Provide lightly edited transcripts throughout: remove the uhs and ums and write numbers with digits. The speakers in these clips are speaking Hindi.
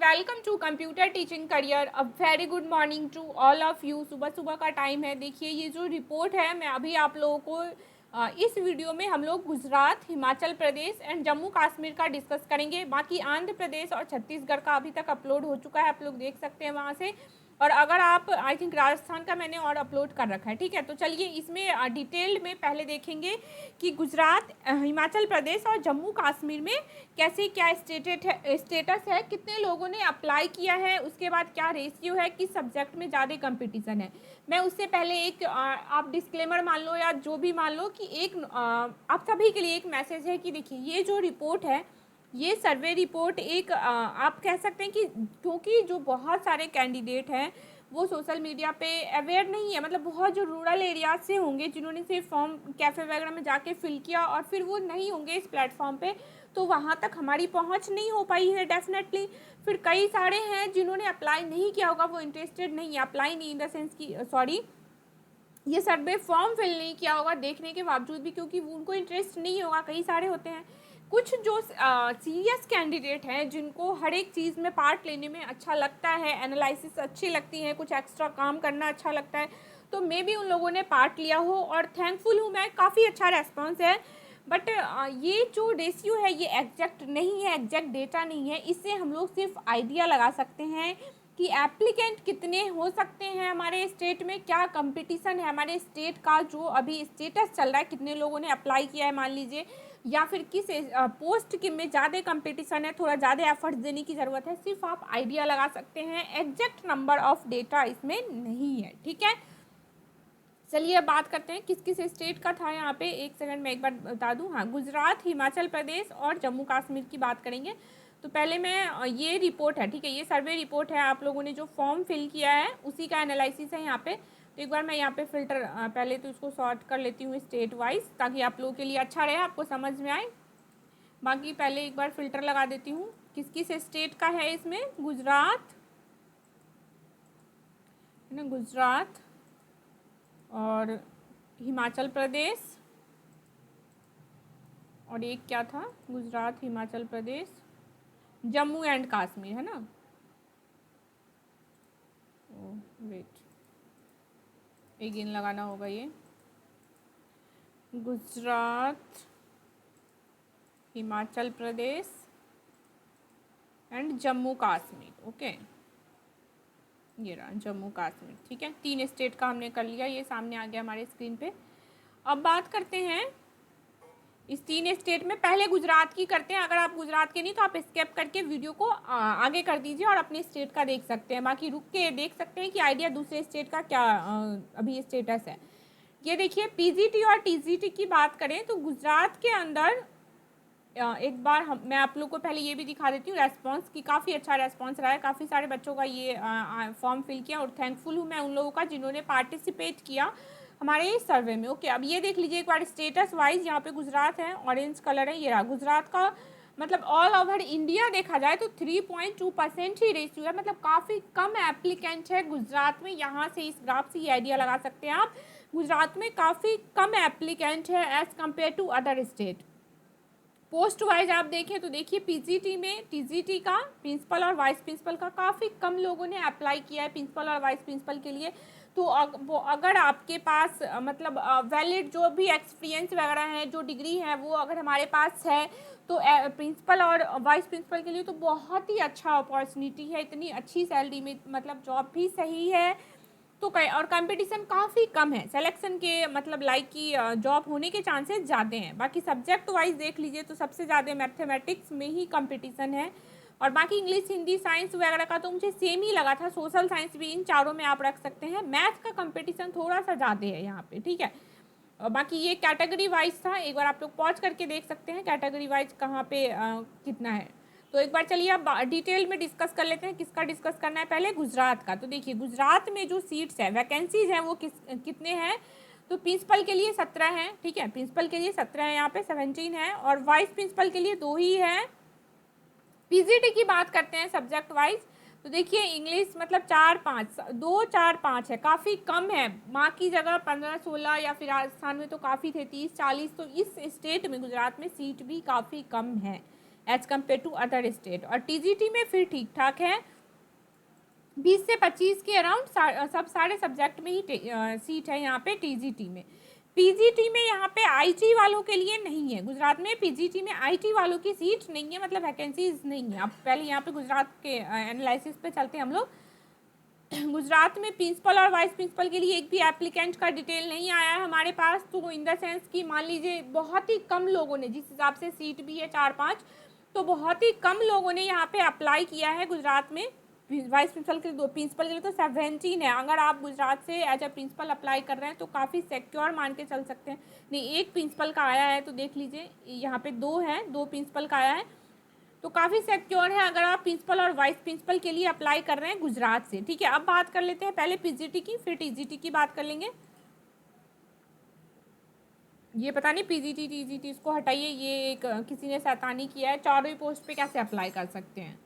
Welcome to computer teaching career. A very good morning to all of you. सुबह सुबह का टाइम है। देखिए ये जो रिपोर्ट है मैं अभी आप लोगों को इस वीडियो में हम लोग गुजरात, हिमाचल प्रदेश एंड जम्मू कश्मीर का डिस्कस करेंगे। बाकी आंध्र प्रदेश और छत्तीसगढ़ का अभी तक अपलोड हो चुका है, आप लोग देख सकते हैं वहाँ से। और अगर आप आई थिंक राजस्थान का मैंने और अपलोड कर रखा है, ठीक है। तो चलिए इसमें डिटेल्ड में पहले देखेंगे कि गुजरात, हिमाचल प्रदेश और जम्मू कश्मीर में कैसे क्या स्टेटस है, कितने लोगों ने अप्लाई किया है, उसके बाद क्या रेशियो है, किस सब्जेक्ट में ज़्यादा कंपटीशन है। मैं उससे पहले एक आप डिस्क्लेमर मान लो या जो भी मान लो कि एक आप सभी के लिए एक मैसेज है कि देखिए ये जो रिपोर्ट है, ये सर्वे रिपोर्ट एक आप कह सकते हैं कि क्योंकि जो बहुत सारे कैंडिडेट हैं वो सोशल मीडिया पे अवेयर नहीं है, मतलब बहुत जो रूरल एरियाज से होंगे जिन्होंने सिर्फ फॉर्म कैफ़े वगैरह में जाके फिल किया और फिर वो नहीं होंगे इस प्लेटफॉर्म पे, तो वहाँ तक हमारी पहुँच नहीं हो पाई है डेफिनेटली। फिर कई सारे हैं जिन्होंने अप्लाई नहीं किया होगा, वो इंटरेस्टेड नहीं है, अप्लाई नहीं इन द सेंस की सॉरी ये सर्वे फॉर्म फिल नहीं किया होगा देखने के बावजूद भी, क्योंकि वो उनको इंटरेस्ट नहीं होगा। कई सारे होते हैं कुछ जो सीरियस कैंडिडेट हैं जिनको हर एक चीज़ में पार्ट लेने में अच्छा लगता है, एनालिसिस अच्छी लगती है, कुछ एक्स्ट्रा काम करना अच्छा लगता है, तो मे बी उन लोगों ने पार्ट लिया हो और थैंकफुल हूँ मैं, काफ़ी अच्छा रेस्पॉन्स है। बट ये जो रेशियो है ये एग्जैक्ट नहीं है, एग्जैक्ट डेटा नहीं है। इससे हम लोग सिर्फ आइडिया लगा सकते हैं कि एप्लीकेंट कितने हो सकते हैं हमारे स्टेट में, क्या कंपटीशन है हमारे स्टेट का, जो अभी स्टेटस चल रहा है, कितने लोगों ने अप्लाई किया है मान लीजिए, या फिर किस पोस्ट के में ज़्यादा कंपटीशन है, थोड़ा ज़्यादा एफर्ट्स देने की ज़रूरत है। सिर्फ आप आइडिया लगा सकते हैं, एग्जैक्ट नंबर ऑफ डेटा इसमें नहीं है, ठीक है। चलिए अब बात करते हैं किस किस स्टेट का था यहाँ पे। एक सेकंड में एक बार बता दूँ, हाँ गुजरात, हिमाचल प्रदेश और जम्मू कश्मीर की बात करेंगे। तो पहले मैं ये रिपोर्ट है, ठीक है, ये सर्वे रिपोर्ट है, आप लोगों ने जो फॉर्म फिल किया है उसी का एनालिसिस है यहाँ पे। तो एक बार मैं यहाँ पे फिल्टर पहले तो इसको सॉर्ट कर लेती हूँ स्टेट वाइज, ताकि आप लोगों के लिए अच्छा रहे, आपको समझ में आए। बाकी पहले एक बार फिल्टर लगा देती हूँ किस किस स्टेट का है इसमें। गुजरात है ना, गुजरात और हिमाचल प्रदेश, और एक क्या था, गुजरात, हिमाचल प्रदेश, जम्मू एंड कश्मीर, है ना। वेट, अगेन लगाना होगा ये, गुजरात, हिमाचल प्रदेश एंड जम्मू कश्मीर। ओके, ये रहा जम्मू कश्मीर, ठीक है। 3 स्टेट का हमने कर लिया, ये सामने आ गया हमारे स्क्रीन पे। अब बात करते हैं इस 3 स्टेट में, पहले गुजरात की करते हैं। अगर आप गुजरात के नहीं तो आप स्किप करके वीडियो को आगे कर दीजिए और अपने स्टेट का देख सकते हैं, बाकी रुक के देख सकते हैं कि आइडिया दूसरे स्टेट का क्या अभी स्टेटस है। ये देखिए पीजीटी और टीजीटी की बात करें तो गुजरात के अंदर एक बार मैं आप लोग को पहले ये भी दिखा देती हूँ रेस्पॉन्स की, काफ़ी अच्छा रेस्पॉन्स रहा है, काफ़ी सारे बच्चों का ये फॉर्म फिल किया और थैंकफुल हूँ मैं उन लोगों का जिन्होंने पार्टिसिपेट किया हमारे इस सर्वे में। ओके, अब ये देख लीजिए एक बार स्टेटस वाइज, यहाँ पे गुजरात है, ऑरेंज कलर है, ये रहा गुजरात का। मतलब ऑल ओवर इंडिया देखा जाए तो 3.2% ही रेशियो है, मतलब काफ़ी कम एप्लीकेंट है गुजरात में। यहाँ से इस ग्राफ से ये आइडिया लगा सकते हैं आप, गुजरात में काफ़ी कम एप्लीकेंट है as compare to other state. Post wise आप देखें तो देखिए पीजीटी में टीजीटी का प्रिंसिपल और वाइस प्रिंसिपल का काफ़ी कम लोगों ने अप्लाई किया है प्रिंसिपल और वाइस प्रिंसिपल के लिए। तो अगर आपके पास मतलब वैलिड जो भी एक्सपीरियंस वगैरह है, जो डिग्री है, वो अगर हमारे पास है तो प्रिंसिपल और वाइस प्रिंसिपल के लिए तो बहुत ही अच्छा अपॉर्चुनिटी है, इतनी अच्छी सैलरी में, मतलब जॉब भी सही है तो और कंपटीशन काफ़ी कम है, सिलेक्शन के मतलब लाइक की जॉब होने के चांसेस ज़्यादा हैं। बाकी सब्जेक्ट वाइज देख लीजिए तो सबसे ज़्यादा मैथमेटिक्स में ही कंपटीशन है, और बाकी इंग्लिश, हिंदी, साइंस वगैरह का तो मुझे सेम ही लगा था, सोशल साइंस भी, इन चारों में आप रख सकते हैं। मैथ का कंपटीशन थोड़ा सा ज़्यादा है यहाँ पे, ठीक है। और बाकी ये कैटेगरी वाइज था, एक बार आप लोग पॉज करके देख सकते हैं कैटेगरी वाइज कहाँ पे कितना है। तो एक बार चलिए अब डिटेल में डिस्कस कर लेते हैं, किसका डिस्कस करना है। पहले गुजरात का, तो देखिए गुजरात में जो सीट्स हैं, वैकेंसीज हैं, वो कितने हैं। तो प्रिंसिपल के लिए 17 हैं, ठीक है, प्रिंसिपल के लिए 17 है, यहाँ पे 17 है, और वाइस प्रिंसिपल के लिए 2 ही है। पीजीटी की बात करते हैं सब्जेक्ट वाइज, तो देखिए इंग्लिश मतलब 2 4 5 है, काफ़ी कम है। माँ की जगह 15 16 या फिर राजस्थान में तो काफ़ी थे 30 40, तो इस स्टेट में गुजरात में सीट भी काफ़ी कम है as compare to other state. और टीजीटी में फिर ठीक ठाक है, 20 से 25 के अराउंड सब सारे सब्जेक्ट में ही सीट है यहाँ पे टीजीटी में। पीजीटी में यहाँ पे आईटी वालों के लिए नहीं है, गुजरात में पीजीटी में आईटी वालों की सीट नहीं है, मतलब वैकेंसीज नहीं है। अब पहले यहाँ पे गुजरात के एनालिसिस पे चलते हैं हम लोग। गुजरात में प्रिंसिपल और वाइस प्रिंसिपल के लिए एक भी एप्लीकेंट का डिटेल नहीं आया है हमारे पास, तो इन द सेंस कि मान लीजिए बहुत ही कम लोगों ने, जिस हिसाब से सीट भी है 4-5, तो बहुत ही कम लोगों ने यहाँ पे अप्लाई किया है गुजरात में। वाइस प्रिंसिपल के लिए 2, प्रिंसिपल के लिए तो 17 है। अगर आप गुजरात से एज अ प्रिंसिपल अप्लाई कर रहे हैं तो काफ़ी सिक्योर मान के चल सकते हैं। नहीं, एक प्रिंसिपल का आया है, तो देख लीजिए यहाँ पे 2 है, 2 प्रिंसिपल का आया है, तो काफ़ी सिक्योर है अगर आप प्रिंसिपल और वाइस प्रिंसिपल के लिए अप्लाई कर रहे हैं गुजरात से। ठीक है, अब बात कर लेते हैं पहले पीजीटी की, फिर टीजीटी की बात कर लेंगे। ये पता नहीं पीजीटी टीजीटी इसको हटाइए, ये एक किसी ने शैतानी किया है, चारों ही पोस्ट पे कैसे अप्लाई कर सकते हैं।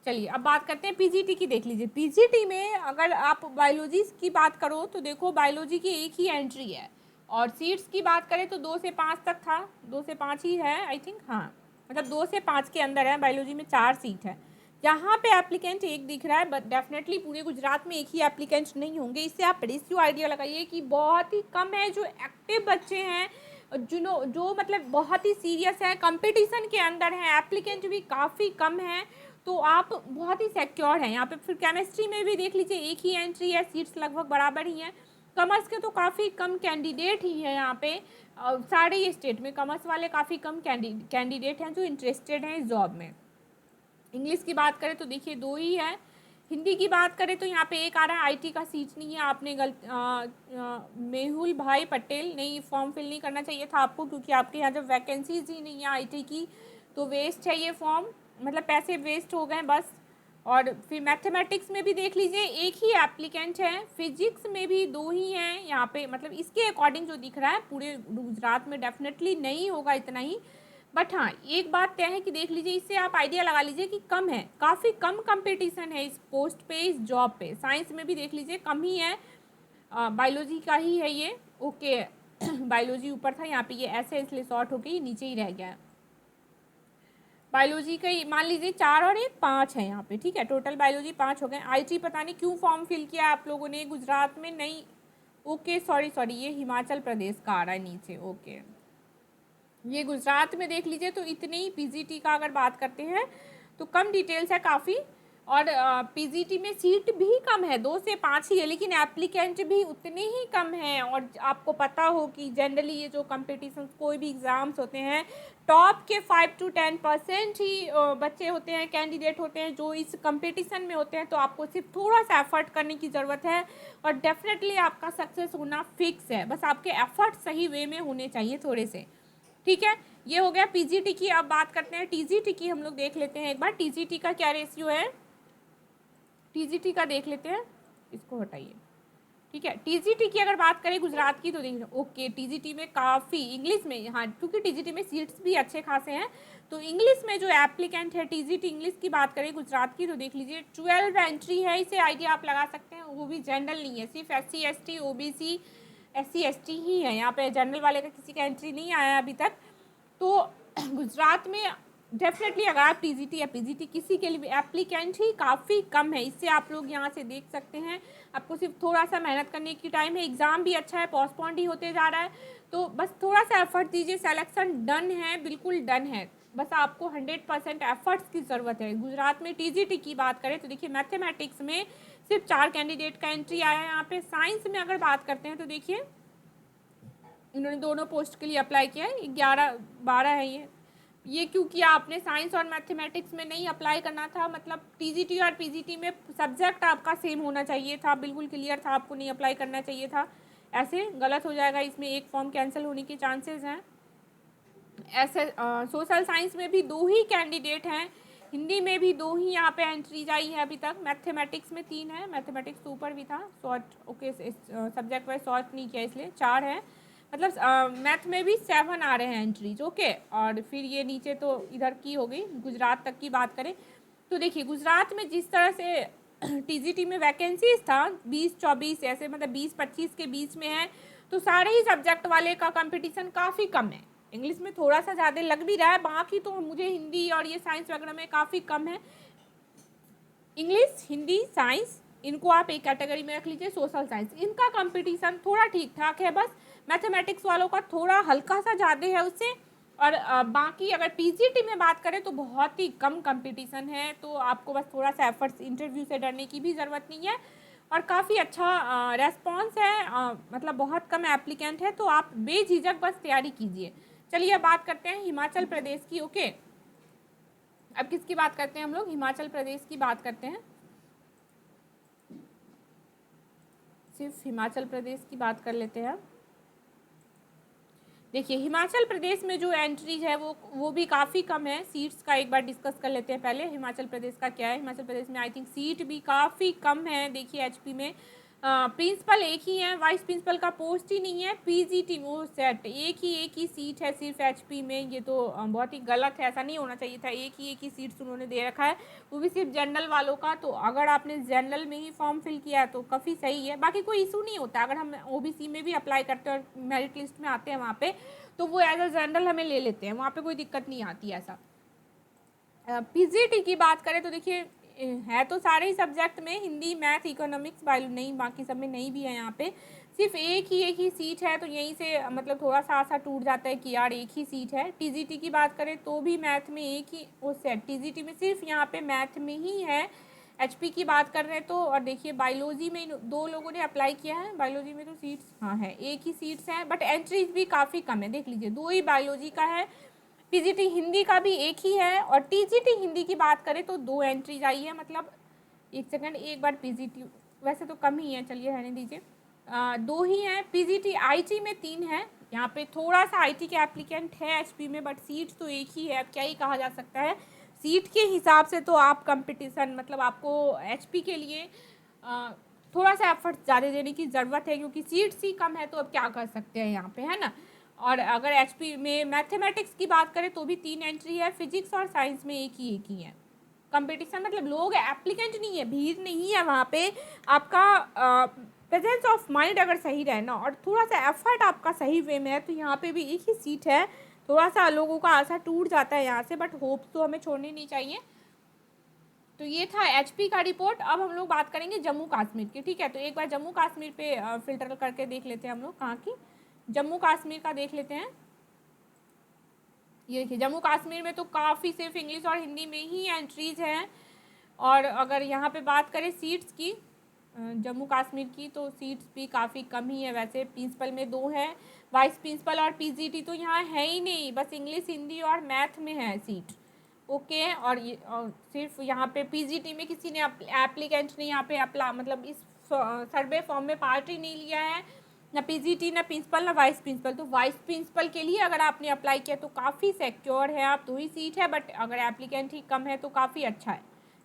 चलिए अब बात करते हैं पीजीटी की। देख लीजिए पीजीटी में अगर आप बायोलॉजी की बात करो तो देखो बायोलॉजी की एक ही एंट्री है, और सीट्स की बात करें तो 2 से 5 तक था, 2 से 5 ही है आई थिंक, हाँ मतलब 2 से 5 के अंदर है। बायोलॉजी में 4 सीट है, जहाँ पे एप्लीकेंट एक दिख रहा है, बट डेफिनेटली पूरे गुजरात में एक ही एप्लीकेंट नहीं होंगे। इससे आप रेशियो आइडिया लगाइए कि बहुत ही कम है जो एक्टिव बच्चे हैं, जो मतलब बहुत ही सीरियस है, कंपटीशन के अंदर है, एप्लीकेंट भी काफ़ी कम है, तो आप बहुत ही सिक्योर हैं यहाँ पे। फिर केमिस्ट्री में भी देख लीजिए एक ही एंट्री है, सीट्स लगभग बराबर ही हैं। कॉमर्स के तो काफ़ी कम कैंडिडेट ही है यहाँ पे, सारे ही स्टेट में कॉमर्स वाले काफ़ी कम कैंडिडेट हैं जो इंटरेस्टेड हैं इस जॉब में। इंग्लिश की बात करें तो देखिए 2 ही है। हिंदी की बात करें तो यहाँ पे एक आ रहा है, आईटी का सीट नहीं है, आपने मेहुल भाई पटेल, नहीं फॉर्म फिल नहीं करना चाहिए था आपको, क्योंकि आपके यहाँ जब वैकेंसीज ही नहीं है आईटी की तो वेस्ट है ये फॉर्म, मतलब पैसे वेस्ट हो गए बस। और फिर मैथमेटिक्स में भी देख लीजिए एक ही एप्लीकेंट है, फिजिक्स में भी 2 ही हैं यहाँ पे, मतलब इसके अकॉर्डिंग जो दिख रहा है पूरे गुजरात में डेफिनेटली नहीं होगा इतना ही। बट हाँ एक बात तय है कि देख लीजिए, इससे आप आइडिया लगा लीजिए कि कम है, काफ़ी कम कंपटीशन है इस पोस्ट पे, इस जॉब पे। साइंस में भी देख लीजिए कम ही है, बायोलॉजी का ही है ये, ओके बायोलॉजी ऊपर था, यहाँ पे ये ऐसे इसलिए शॉर्ट होके ये नीचे ही रह गया है। बायोलॉजी का मान लीजिए 4 और 1 5 है यहाँ पे, ठीक है, टोटल बायोलॉजी 5 हो गए। आईटी पता नहीं क्यों फॉर्म फिल किया आप लोगों ने गुजरात में, नहीं ओके सॉरी ये हिमाचल प्रदेश का आ रहा है नीचे, ओके ये गुजरात में देख लीजिए तो इतने ही। पीजीटी का अगर बात करते हैं तो कम डिटेल्स है काफ़ी, और पीजीटी में सीट भी कम है, 2 से 5 ही है, लेकिन एप्लीकेंट भी उतने ही कम हैं। और आपको पता हो कि जनरली ये जो कंपटीशन कोई भी एग्ज़ाम्स होते हैं, टॉप के 5 to 10% ही बच्चे होते हैं, कैंडिडेट होते हैं जो इस कंपटीशन में होते हैं। तो आपको सिर्फ थोड़ा सा एफर्ट करने की ज़रूरत है और डेफिनेटली आपका सक्सेस होना फिक्स है, बस आपके एफर्ट सही वे में होने चाहिए थोड़े से। ठीक है, ये हो गया पीजीटी की। अब बात करते हैं टीजीटी की, हम लोग देख लेते हैं एक बार टीजीटी का क्या रेशियो है, टीजीटी का देख लेते हैं, इसको हटाइए। ठीक है, टीजीटी की अगर बात करें गुजरात की तो देखिए ओके, टीजीटी में काफ़ी इंग्लिश में, हाँ क्योंकि टीजीटी में सीट्स भी अच्छे खासे हैं, तो इंग्लिश में जो एप्लीकेंट है टीजीटी इंग्लिश की बात करें गुजरात की तो देख लीजिए 12 एंट्री है। इसे आइडिया आप लगा सकते हैं, वो भी जनरल नहीं है, सिर्फ SC ST OBC SC ST ही है, यहाँ पे जनरल वाले का किसी का एंट्री नहीं आया अभी तक। तो गुजरात में डेफिनेटली अगर आप टीजीटी या पीजीटी किसी के लिए भी एप्लीकेंट ही काफ़ी कम है, इससे आप लोग यहाँ से देख सकते हैं। आपको सिर्फ थोड़ा सा मेहनत करने की टाइम है, एग्ज़ाम भी अच्छा है, पोस्टपोन्ड ही होते जा रहा है, तो बस थोड़ा सा एफर्ट दीजिए, सिलेक्शन डन है, बिल्कुल डन है, बस आपको 100% एफर्ट्स की ज़रूरत है। गुजरात में टीजीटी की बात करें तो देखिए मैथमेटिक्स में सिर्फ 4 कैंडिडेट का एंट्री आया है यहाँ पे। साइंस में अगर बात करते हैं तो देखिए इन्होंने दोनों पोस्ट के लिए अप्लाई किया है, 11-12 है ये क्योंकि आपने साइंस और मैथमेटिक्स में नहीं अप्लाई करना था, मतलब टीजीटी और पीजीटी में सब्जेक्ट आपका सेम होना चाहिए था, बिल्कुल क्लियर था, आपको नहीं अप्लाई करना चाहिए था, ऐसे गलत हो जाएगा, इसमें एक फॉर्म कैंसिल होने के चांसेस हैं। ऐसे सोशल साइंस में भी 2 ही कैंडिडेट हैं, हिंदी में भी 2 ही यहाँ पे एंट्रीज आई है अभी तक, मैथमेटिक्स में 3 है, मैथमेटिक्स तो ऊपर भी था, short okay subject wise short नहीं किया इसलिए 4 है, मतलब मैथ में भी 7 आ रहे हैं एंट्रीज, ओके। और फिर ये नीचे तो इधर की हो गई, गुजरात तक की बात करें तो देखिए गुजरात में जिस तरह से टीजीटी में वैकेंसीज था 20-24 ऐसे, मतलब 20-25 के बीच में है, तो सारे ही सब्जेक्ट वाले का कंपटीशन काफ़ी कम है, इंग्लिश में थोड़ा सा ज़्यादा लग भी रहा है, बाकी तो मुझे हिंदी और ये साइंस वगैरह में काफ़ी कम है। इंग्लिश, हिंदी, साइंस, इनको आप एक कैटेगरी में रख लीजिए। सोशल साइंस इनका कंपटीशन थोड़ा ठीक ठाक है, बस मैथमेटिक्स वालों का थोड़ा हल्का सा ज़्यादा है उससे। और बाकी अगर पीजीटी में बात करें तो बहुत ही कम कंपटीशन है, तो आपको बस थोड़ा सा एफर्ट्स, इंटरव्यू से डरने की भी ज़रूरत नहीं है और काफ़ी अच्छा रेस्पॉन्स है, मतलब बहुत कम एप्लीकेंट है, तो आप बेझिझक बस तैयारी कीजिए। चलिए अब बात करते हैं हिमाचल प्रदेश की। ओके, अब किसकी बात करते हैं हम लोग? हिमाचल प्रदेश की बात करते हैं। सिर्फ हिमाचल प्रदेश की बात कर लेते हैं। देखिए हिमाचल प्रदेश में जो एंट्रीज है वो भी काफ़ी कम है। सीट्स का एक बार डिस्कस कर लेते हैं पहले। हिमाचल प्रदेश का क्या है? हिमाचल प्रदेश में आई थिंक सीट भी काफ़ी कम है। देखिए एचपी में प्रिंसिपल एक ही है, वाइस प्रिंसिपल का पोस्ट ही नहीं है। पीजीटी वो सेट एक ही सीट है सिर्फ एचपी में। ये तो बहुत ही गलत है, ऐसा नहीं होना चाहिए था। एक ही सीट्स उन्होंने दे रखा है, वो भी सिर्फ जनरल वालों का। तो अगर आपने जनरल में ही फॉर्म फिल किया है तो काफ़ी सही है, बाकी कोई इशू नहीं होता। अगर हम ओबीसी में भी अप्लाई करते हैं और मेरिट लिस्ट में आते हैं वहाँ पे, तो वो एज अ जनरल हमें ले लेते हैं, वहाँ पे कोई दिक्कत नहीं आती ऐसा। पीजीटी की बात करें तो देखिए है तो सारे ही सब्जेक्ट में, हिंदी, मैथ, इकोनॉमिक्स, बायो नहीं, बाकी सब में नहीं भी है। यहाँ पे सिर्फ एक ही सीट है, तो यहीं से मतलब थोड़ा सा आशा टूट जाता है कि यार एक ही सीट है। टीजीटी की बात करें तो भी मैथ में एक ही वो सेट, टीजीटी में सिर्फ यहाँ पे मैथ में ही है। एचपी की बात कर रहे हैं तो, और देखिए बायोलॉजी में 2 लोगों ने अप्लाई किया है। बायोलॉजी में तो सीट्स हाँ है, एक ही सीट्स हैं, बट एंट्रीज भी काफ़ी कम है। देख लीजिए 2 ही बायोलॉजी का है। पीजीटी हिंदी का भी एक ही है, और टीजीटी हिंदी की बात करें तो 2 एंट्रीज आई है। मतलब एक सेकंड, एक बार पीजीटी वैसे तो कम ही है, चलिए रहने दीजिए। 2 ही हैं। पीजीटी आईटी में 3 है। यहाँ पे थोड़ा सा आईटी के एप्लीकेंट है एचपी में, बट सीट तो एक ही है। अब क्या ही कहा जा सकता है, सीट के हिसाब से तो आप कंपटीशन, मतलब आपको एचपी के लिए थोड़ा सा एफर्ट ज़्यादा देने की ज़रूरत है, क्योंकि सीट्स ही कम है। तो अब क्या कर सकते हैं यहाँ पे, है ना। और अगर एचपी में मैथमेटिक्स की बात करें तो भी 3 एंट्री है। फिजिक्स और साइंस में एक ही है। कंपटीशन मतलब लोग एप्लीकेंट नहीं है, भीड़ नहीं है वहाँ पे। आपका प्रेजेंस ऑफ माइंड अगर सही रहना और थोड़ा सा एफर्ट आपका सही वे में है, तो यहाँ पे भी एक ही सीट है। थोड़ा सा लोगों का आशा टूट जाता है यहाँ से, बट होप्स तो हमें छोड़नी नहीं चाहिए। तो ये था एचपी का रिपोर्ट। अब हम लोग बात करेंगे जम्मू कश्मीर की, ठीक है। तो एक बार जम्मू कश्मीर पे फिल्टर करके देख लेते हैं हम लोग, कहाँ की, जम्मू कश्मीर का देख लेते हैं। ये देखिए जम्मू कश्मीर में तो काफ़ी सिर्फ इंग्लिश और हिंदी में ही एंट्रीज हैं। और अगर यहाँ पे बात करें सीट्स की जम्मू कश्मीर की, तो सीट्स भी काफ़ी कम ही है। वैसे प्रिंसिपल में 2 है, वाइस प्रिंसिपल और पीजीटी तो यहाँ है ही नहीं, बस इंग्लिश, हिंदी और मैथ में है सीट। ओके, और सिर्फ यहाँ पे पीजीटी में किसी ने एप्लीकेंट ने यहाँ पे मतलब इस सर्वे फॉर्म में पार्ट ही नहीं लिया है, ना पीजीटी, ना प्रिंसिपल, ना वाइस प्रिंसिपल। तो वाइस प्रिंसिपल के लिए अगर आपने अप्लाई किया तो काफ़ी सिक्योर है आप, 2 ही सीट है, बट अगर एप्लीकेंट ही कम है तो काफ़ी अच्छा है,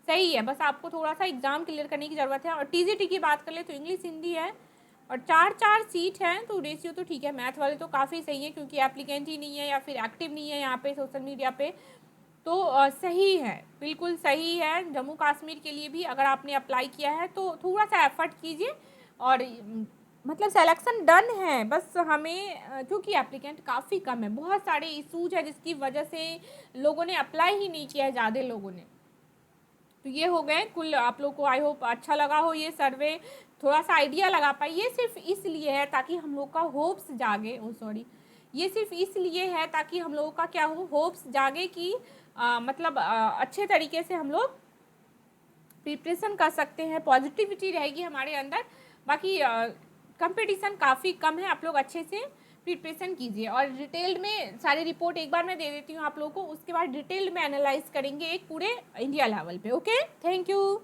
सही है। बस आपको थोड़ा सा एग्ज़ाम क्लियर करने की ज़रूरत है। और टीजीटी की बात कर ले तो इंग्लिश, हिंदी है और 4 सीट हैं, तो रेशियो तो ठीक है। मैथ वाले तो काफ़ी सही है, क्योंकि एप्लीकेंट ही नहीं है या फिर एक्टिव नहीं है यहाँ पे सोशल मीडिया पे, तो सही है, बिल्कुल सही है। जम्मू कश्मीर के लिए भी अगर आपने अप्लाई किया है तो थोड़ा सा एफर्ट कीजिए, और मतलब सिलेक्शन डन है। बस हमें क्योंकि एप्लीकेंट काफ़ी कम है, बहुत सारे इशूज है जिसकी वजह से लोगों ने अप्लाई ही नहीं किया है, ज़्यादा लोगों ने। तो ये हो गए कुल। आप लोग को आई होप अच्छा लगा हो ये सर्वे, थोड़ा सा आइडिया लगा पाए। ये सिर्फ इसलिए है ताकि हम लोग का होप्स जागे, ये सिर्फ इसलिए है ताकि हम लोगों का क्या हो, होप्स जागे कि मतलब अच्छे तरीके से हम लोग प्रिपरेशन कर सकते हैं, पॉजिटिविटी रहेगी हमारे अंदर। बाकी कंपटीशन काफ़ी कम है, आप लोग अच्छे से प्रिपरेशन कीजिए। और डिटेल्ड में सारी रिपोर्ट एक बार मैं दे देती हूँ आप लोगों को, उसके बाद डिटेल्ड में एनालाइज करेंगे एक पूरे इंडिया लेवल पे। Okay, thank you.